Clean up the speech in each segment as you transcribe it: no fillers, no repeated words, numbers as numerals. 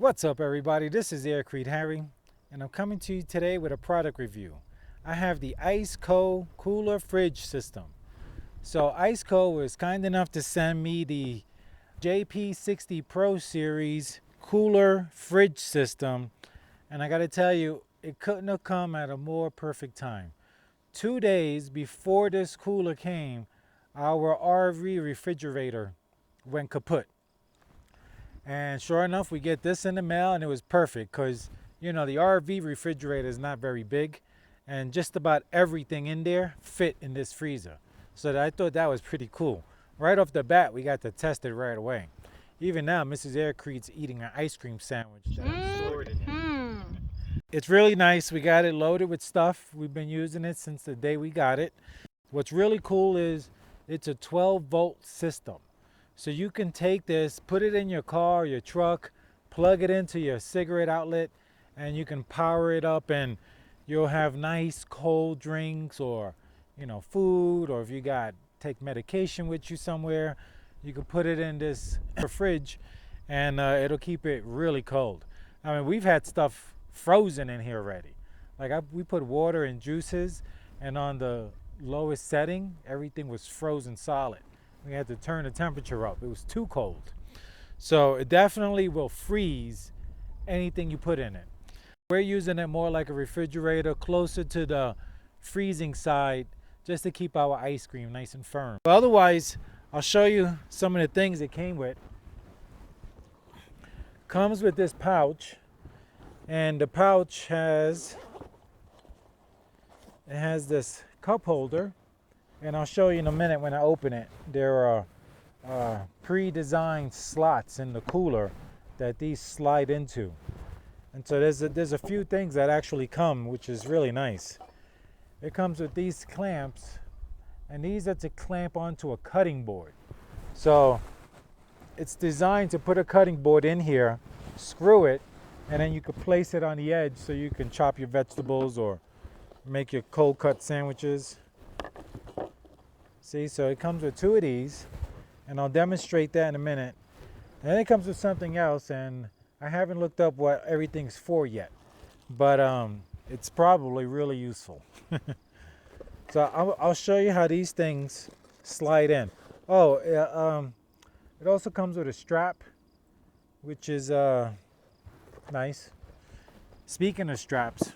What's up, everybody? This is Aircrete Harry, and I'm coming to you today with a product review. I have the ICECO cooler fridge system. So ICECO was kind enough to send me the JP60 Pro Series cooler fridge system, and I gotta tell you, it couldn't have come at a more perfect time. 2 days before this cooler came, our RV refrigerator went kaput. And sure enough, we get this in the mail, and it was perfect because, you know, the RV refrigerator is not very big, and just about everything in there fit in this freezer. So I thought that was pretty cool. Right off the bat, we got to test it right away. Even now, Mrs. Aircrete's eating an ice cream sandwich that I stored in here. It's really nice. We got it loaded with stuff. We've been using it since the day we got it. What's really cool is it's a 12-volt system. So you can take this, put it in your car, your truck, plug it into your cigarette outlet, and you can power it up, and you'll have nice cold drinks or, you know, food, or if you got take medication with you somewhere, you can put it in this fridge, and it'll keep it really cold. I mean, we've had stuff frozen in here already. Like we put water and juices, and on the lowest setting, everything was frozen solid. We had to turn the temperature up. It was too cold. So it definitely will freeze anything you put in it. We're using it more like a refrigerator, closer to the freezing side, just to keep our ice cream nice and firm. But otherwise, I'll show you some of the things it came with. Comes with this pouch, and the pouch has this cup holder. And I'll show you in a minute when I open it. There are pre-designed slots in the cooler that these slide into. And so there's a few things that actually come, which is really nice. It comes with these clamps, and these are to clamp onto a cutting board. So it's designed to put a cutting board in here, screw it, and then you can place it on the edge so you can chop your vegetables or make your cold cut sandwiches. See, so it comes with 2 of these, and I'll demonstrate that in a minute. And then it comes with something else, and I haven't looked up what everything's for yet, but it's probably really useful. So I'll show you how these things slide in. Oh, it also comes with a strap, which is nice. Speaking of straps,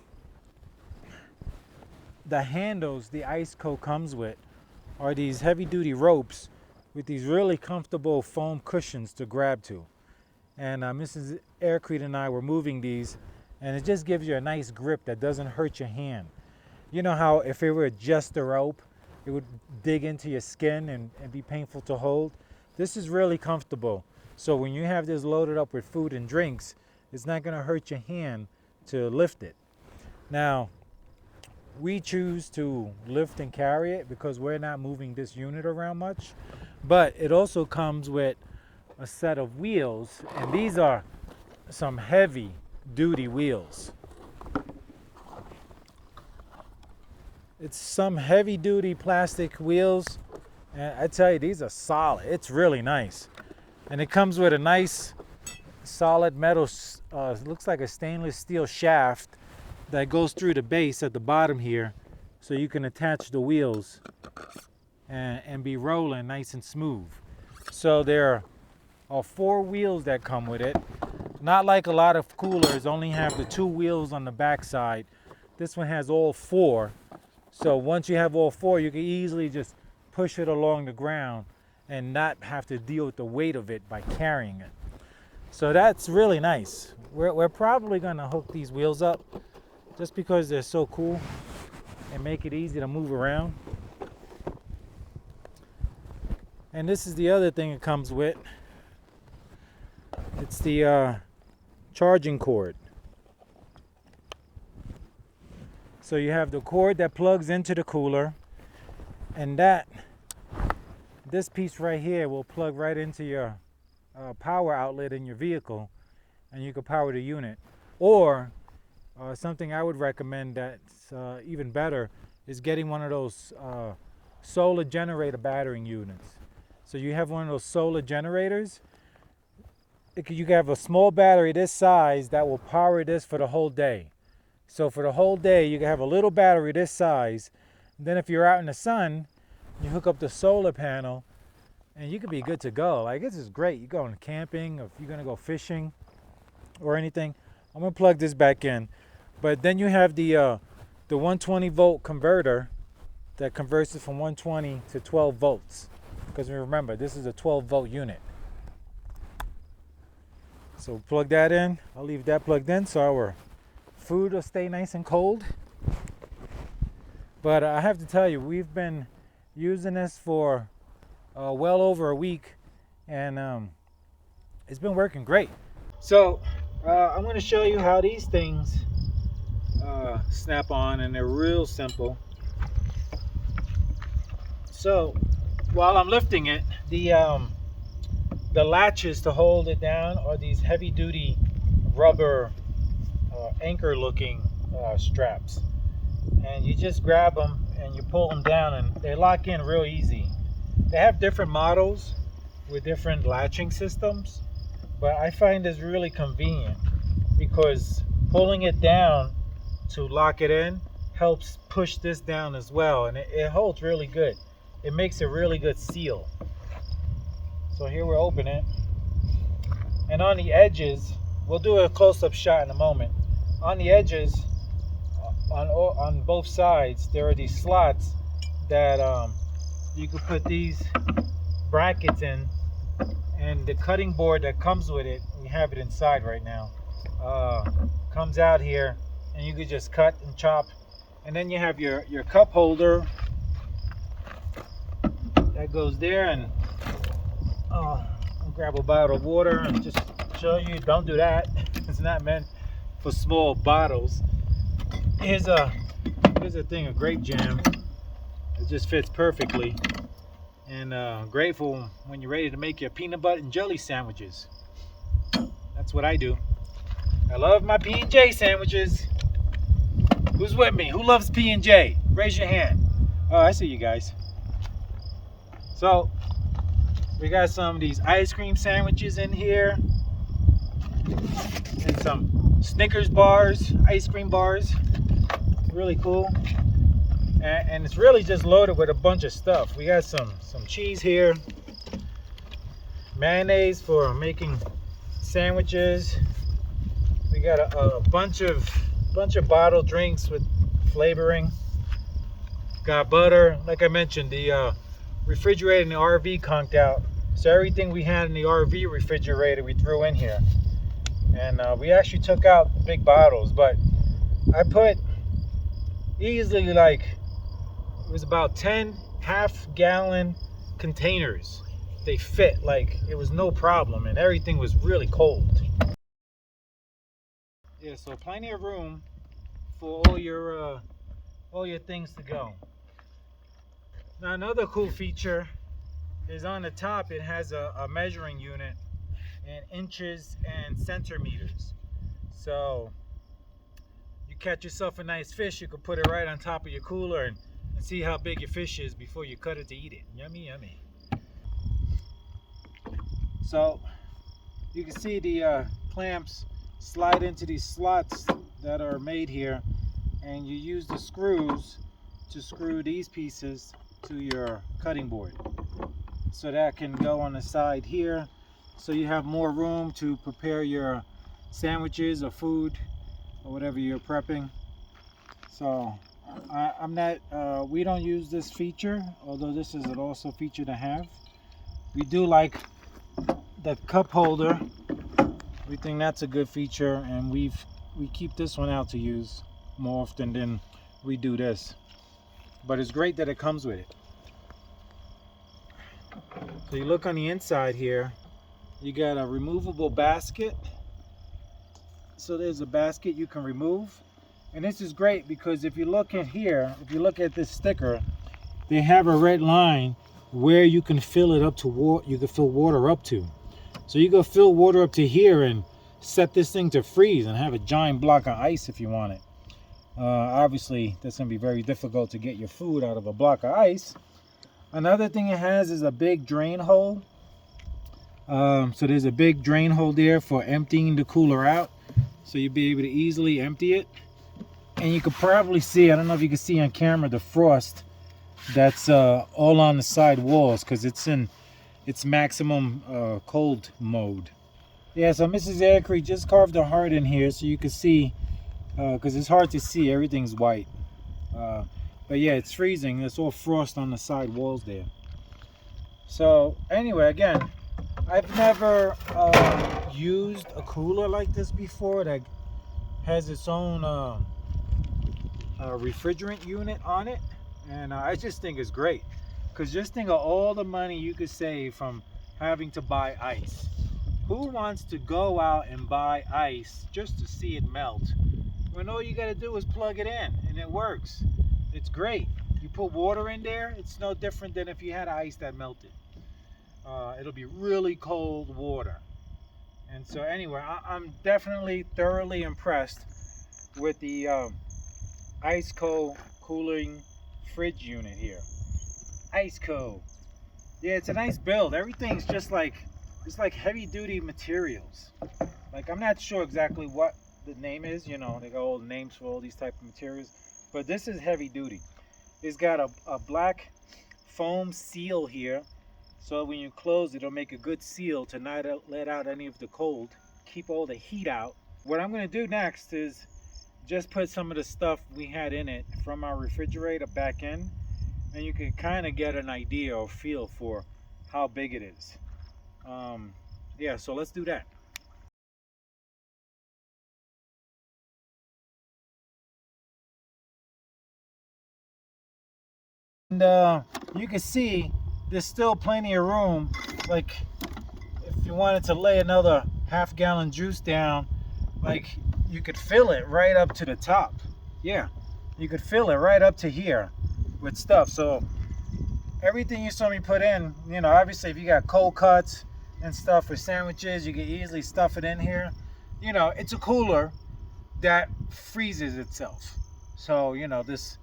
the handles the ICECO comes with are these heavy-duty ropes with these really comfortable foam cushions to grab to. And Mrs. Aircrete and I were moving these, and it just gives you a nice grip that doesn't hurt your hand. You know how if it were just a rope, it would dig into your skin and be painful to hold? This is really comfortable. So when you have this loaded up with food and drinks, it's not going to hurt your hand to lift it. Now, we choose to lift and carry it because we're not moving this unit around much, but it also comes with a set of wheels, and these are some heavy duty wheels. It's some heavy duty plastic wheels, and I tell you, these are solid. It's really nice. And it comes with a nice solid metal, looks like a stainless steel shaft that goes through the base at the bottom here, so you can attach the wheels and be rolling nice and smooth. So there are 4 wheels that come with it. Not like a lot of coolers only have the 2 wheels on the back side. This one has all 4. So once you have all 4, you can easily just push it along the ground and not have to deal with the weight of it by carrying it. So that's really nice. We're probably gonna hook these wheels up just because they're so cool and make it easy to move around. And this is the other thing it comes with. It's the charging cord. So you have the cord that plugs into the cooler, and this piece right here will plug right into your power outlet in your vehicle, and you can power the unit. Or something I would recommend that's even better is getting one of those solar generator battering units. So you have one of those solar generators, you can have a small battery this size that will power this for the whole day. So for the whole day, you can have a little battery this size. Then if you're out in the sun, you hook up the solar panel and you could be good to go. Like, this is great. You're going camping, or if you're gonna go fishing or anything. I'm gonna plug this back in. But then you have the 120 volt converter that converts it from 120 to 12 volts. Because remember, this is a 12 volt unit. So plug that in. I'll leave that plugged in so our food will stay nice and cold. But I have to tell you, we've been using this for well over a week, and it's been working great. So I'm going to show you how these things snap on, and they're real simple. So while I'm lifting it, the latches to hold it down are these heavy-duty rubber anchor-looking straps, and you just grab them and you pull them down, and they lock in real easy. They have different models with different latching systems, but I find this really convenient because pulling it down to lock it in helps push this down as well, and it holds really good. It makes a really good seal. So here we'll open it, and on the edges, we'll do a close-up shot in a moment. On the edges, on both sides, there are these slots that you can put these brackets in, and the cutting board that comes with it, we have it inside right now, comes out here, and you could just cut and chop. And then you have your cup holder that goes there, and I'll grab a bottle of water and just show you, don't do that. It's not meant for small bottles. Here's a thing of grape jam. It just fits perfectly, and great for when you're ready to make your peanut butter and jelly sandwiches. That's what I do. I love my P&J sandwiches. Who's with me? Who loves P&J? Raise your hand. Oh, I see you guys. So we got some of these ice cream sandwiches in here, and some Snickers bars, ice cream bars. Really cool. And it's really just loaded with a bunch of stuff. We got some cheese here, mayonnaise for making sandwiches. We got a bunch of bottled drinks with flavoring. Got butter. Like I mentioned, the refrigerator in the RV conked out, so everything we had in the RV refrigerator we threw in here. And we actually took out big bottles, but I put easily, like, it was about 10 half-gallon containers. They fit, like, it was no problem, and everything was really cold. Yeah, so plenty of room for all your things to go. Now, another cool feature is on the top. It has a measuring unit in inches and centimeters. So you catch yourself a nice fish, you can put it right on top of your cooler and see how big your fish is before you cut it to eat it. Yummy, yummy. So you can see the clamps slide into these slots that are made here, and you use the screws to screw these pieces to your cutting board, so that can go on the side here, so you have more room to prepare your sandwiches or food or whatever you're prepping. So I'm not we don't use this feature, although this is an awesome feature to have. We do like the cup holder. We think that's a good feature, and we keep this one out to use more often than we do this. But it's great that it comes with it. So you look on the inside here, you got a removable basket. So there's a basket you can remove. And this is great because if you look at here, if you look at this sticker, they have a red line where you can fill it up to water. You can fill water up to. So you can fill water up to here and set this thing to freeze and have a giant block of ice if you want it. Obviously, that's going to be very difficult to get your food out of a block of ice. Another thing it has is a big drain hole. So there's a big drain hole there for emptying the cooler out. So you'll be able to easily empty it. And you can probably see, I don't know if you can see on camera, the frost that's all on the side walls because it's in its maximum cold mode. Yeah, so Mrs. Aircrete just carved a heart in here so you can see, because it's hard to see, everything's white. But yeah, it's freezing. There's all frost on the side walls there. So anyway, again, I've never used a cooler like this before that has its own refrigerant unit on it, and I just think it's great, because just think of all the money you could save from having to buy ice. Who wants to go out and buy ice just to see it melt when all you got to do is plug it in and it works? It's great. You put water in there, it's no different than if you had ice that melted. It'll be really cold water. And so anyway, I'm definitely thoroughly impressed with the ICECO cooling fridge unit here. ICECO. Yeah, it's a nice build. Everything's just like, it's like heavy duty materials. Like, I'm not sure exactly what the name is, you know, they got all the names for all these type of materials, but this is heavy duty. It's got a black foam seal here, so when you close it, it'll make a good seal to not let out any of the cold, keep all the heat out. What I'm going to do next is just put some of the stuff we had in it from our refrigerator back in, and you can kind of get an idea or feel for how big it is. Yeah, so let's do that. And you can see there's still plenty of room. Like, if you wanted to lay another half-gallon juice down, like, you could fill it right up to the top. Yeah, you could fill it right up to here with stuff. So everything you saw me put in, you know, obviously if you got cold cuts and stuff for sandwiches, you can easily stuff it in here. You know, it's a cooler that freezes itself. So, you know, this,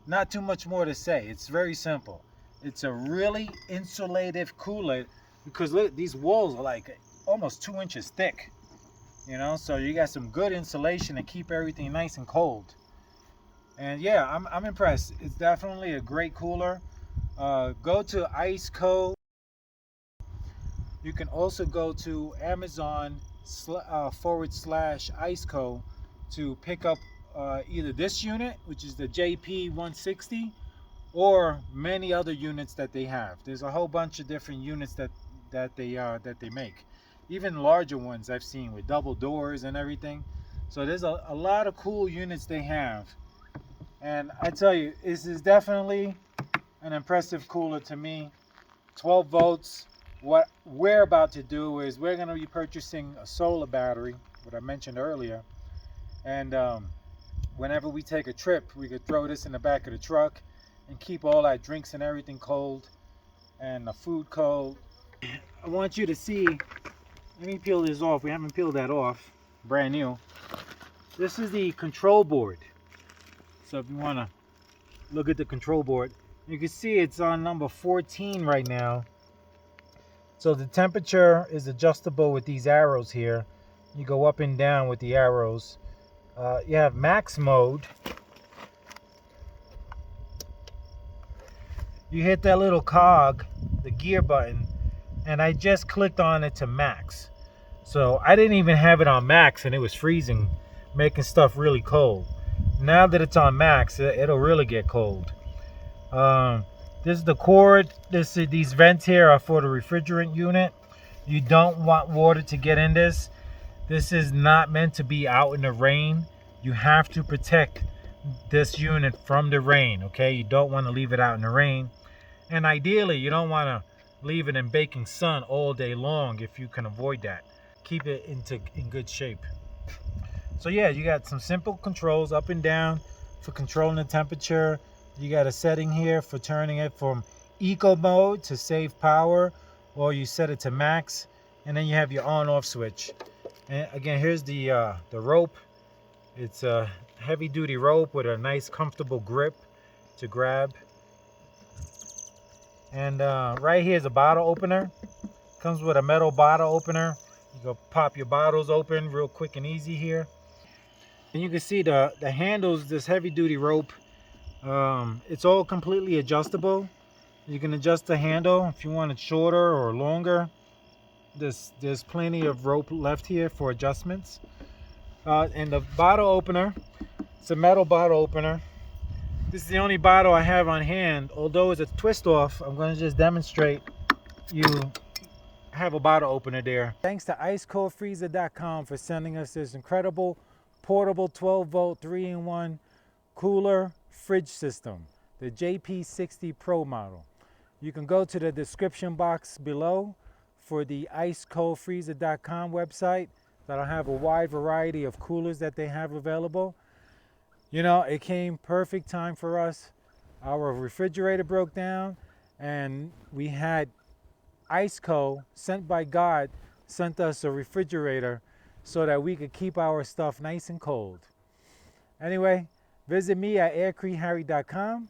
not too much more to say. It's very simple. It's a really insulative cooler, because look, these walls are like almost 2 inches thick, you know, so you got some good insulation to keep everything nice and cold. And yeah, I'm impressed. It's definitely a great cooler. Go to ICECO. You can also go to Amazon /ICECO to pick up either this unit, which is the JP160, or many other units that they have. There's a whole bunch of different units that they make, even larger ones I've seen with double doors and everything. So there's a lot of cool units they have, and I tell you, this is definitely an impressive cooler to me. 12 volts. What we're about to do is we're going to be purchasing a solar battery, what I mentioned earlier, and whenever we take a trip, we could throw this in the back of the truck and keep all our drinks and everything cold, and the food cold. I want you to see, let me peel this off. We haven't peeled that off, brand new. This is the control board. So if you want to look at the control board, you can see it's on number 14 right now. So the temperature is adjustable with these arrows here. You go up and down with the arrows. You have max mode. You hit that little cog, the gear button, and I just clicked on it to max. So I didn't even have it on max and it was freezing, making stuff really cold. Now that it's on max, it'll really get cold. This is the cord. These vents here are for the refrigerant unit. You don't want water to get in this. This is not meant to be out in the rain. You have to protect this unit from the rain, okay? You don't want to leave it out in the rain. And ideally, you don't want to leave it in baking sun all day long if you can avoid that. Keep it in good shape. So yeah, you got some simple controls up and down for controlling the temperature. You got a setting here for turning it from eco mode to save power, or you set it to max, and then you have your on-off switch. And again, here's the rope. It's a heavy-duty rope with a nice, comfortable grip to grab. And right here is a bottle opener. Comes with a metal bottle opener. You can pop your bottles open real quick and easy here. And you can see the handles, this heavy duty rope. It's all completely adjustable. You can adjust the handle if you want it shorter or longer. There's plenty of rope left here for adjustments. And the bottle opener, it's a metal bottle opener. This is the only bottle I have on hand. Although it's a twist off, I'm going to just demonstrate. You have a bottle opener there. Thanks to ICECOfreezer.com for sending us this incredible portable 12-volt 3-in-1 cooler fridge system, the JP60 Pro model. You can go to the description box below for the ICECOfreezer.com website. That'll have a wide variety of coolers that they have available. You know, it came perfect time for us. Our refrigerator broke down and we had ICECO, sent by God, sent us a refrigerator so that we could keep our stuff nice and cold. Anyway, visit me at aircreteharry.com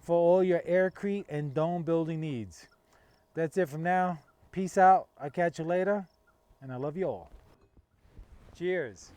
for all your Aircrete and dome building needs. That's it from now. Peace out. I'll catch you later, and I love you all. Cheers.